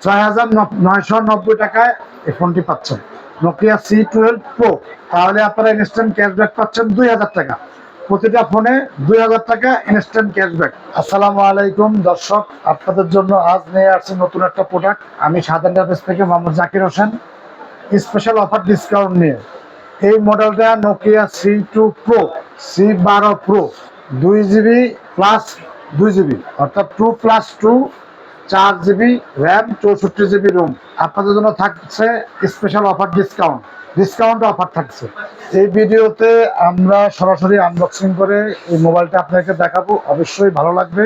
৬৯৯৯ টাকায় এই ফোনটি পাচ্ছেন, নোকিয়া C12 Pro। তাহলে আপনারা ইনস্ট্যান্ট ক্যাশব্যাক পাচ্ছেন ২০০০ টাকা, প্রতিটা ফোনে ২০০০ টাকা ইনস্ট্যান্ট ক্যাশব্যাক। আসসালামু আলাইকুম দর্শক, আপনাদের জন্য আজ নিয়ে আসছি নতুন একটা প্রোডাক্ট। আমি সাধারণ অফিস থেকে Mohammad Zakir Hossain, special offer discount নিয়ে। এই মডেলটা Nokia C2 Pro, C12 Pro, 2GB plus 2GB, অর্থাৎ 2+2, 4GB র্যাম, 64GB রোম। আপনাদের জন্য থাকছে স্পেশাল অফার ডিসকাউন্ট অফার থাকছে। এই ভিডিওতে আমরা সরাসরি আনবক্সিং করে এই মোবাইলটা আপনাকে দেখাবো, অবশ্যই ভালো লাগবে।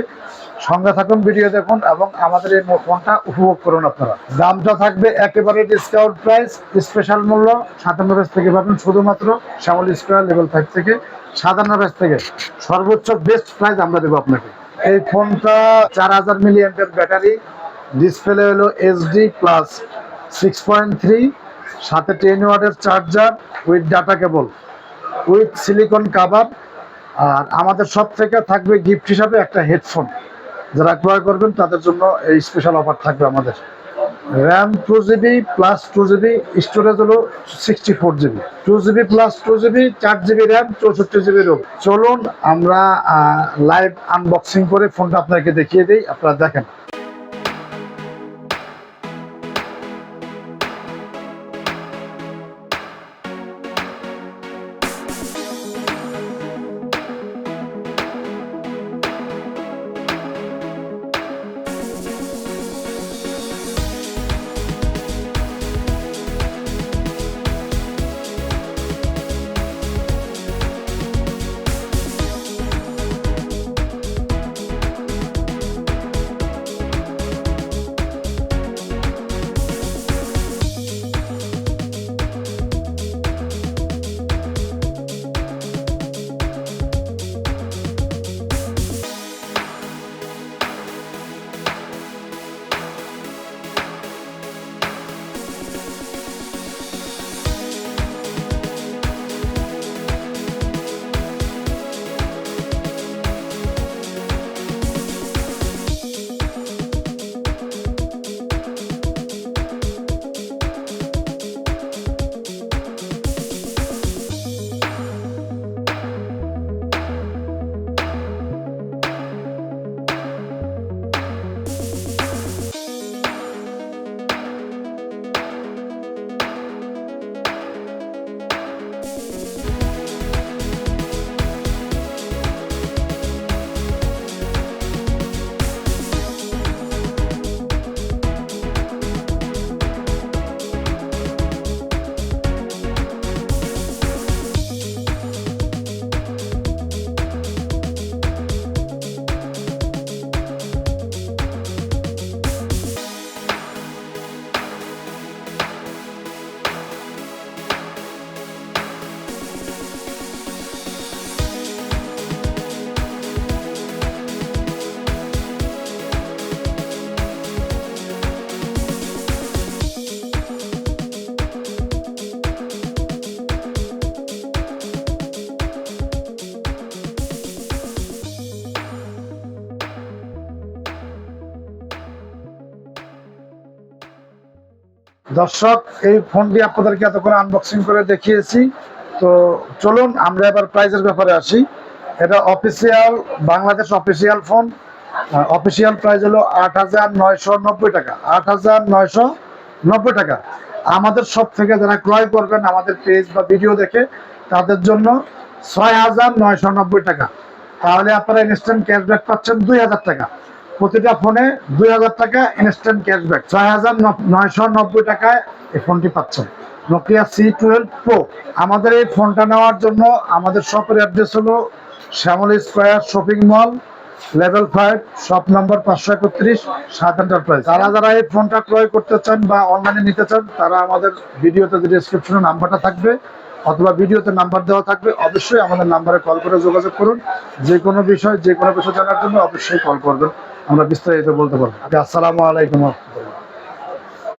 সঙ্গে থাকুন, ভিডিও দেখুন এবং আমাদের এই ফোনটা উপভোগ করুন। আপনারা দামটা থাকবে একেবারে ডিসকাউন্ট প্রাইস, স্পেশাল মূল্য। সাতান্ন ব্যাচ থেকে পাবেন শুধুমাত্র শ্যামল স্কোয়ার লেভেল 5 থেকে। সাতান্ন ব্যাচ থেকে সর্বোচ্চ বেস্ট প্রাইস আমরা দেবো আপনাকে। এই ফোনটা 4000 mAh ব্যাটারি, ডিসপ্লে হলো HD প্লাস 6.3, সাথে 10 ওয়াটের charger with data cable, with silicone cover. আর আমাদের সব থেকে থাকবে গিফট হিসাবে একটা হেডফোন। যারা ক্রয় করবেন তাদের জন্য এই স্পেশাল অফার থাকবে আমাদের। RAM 2GB plus 2GB, storage হলো 64GB, 2GB plus 2GB, 4GB RAM, 64GB Rome. চলুন আমরা লাইভ আনবক্সিং করে ফোনটা আপনাকে দেখিয়ে দিই, আপনারা দেখেন। দর্শক, এই ফোনটি আপনাদেরকে এতক্ষণ আনবক্সিং করে দেখিয়েছি। তো চলুন আমরা এবার প্রাইসের ব্যাপারে আসি। এটা official, Bangladesh official phone. Official price হলো 8990 টাকা, 8990 টাকা। আমাদের সব থেকে যারা ক্রয় করবেন আমাদের পেজ বা ভিডিও দেখে, তাদের জন্য 6990 টাকা। তাহলে আপনারা ইনস্ট্যান্ট ক্যাশব্যাক পাচ্ছেন 2000 টাকা, প্রতিটা ফোনে 2000 টাকা ইনস্ট্যান্ট ক্যাশব্যাক। 6990 টাকায় এই ফোনটি পাচ্ছেন, নোকিয়া C12 Pro। আমাদের এই ফোনটা নেওয়ার জন্য আমাদের শপের অ্যাড্রেস হলো Shyamal square shopping mall, level 5, shop number 531, সাত এন্টারপ্রাইজ। যারা এই ফোনটা ক্রয় করতে চান বা অনলাইনে নিতে চান, তারা আমাদের ভিডিওতে ডিসক্রিপশনে নাম্বারটা থাকবে অথবা ভিডিওতে নাম্বার দেওয়া থাকবে, অবশ্যই আমাদের নাম্বারে কল করে যোগাযোগ করুন। যে কোনো বিষয় জানার জন্য অবশ্যই কল করবেন, আমরা বিস্তারিত বলতে পারবো। আসসালামু আলাইকুম।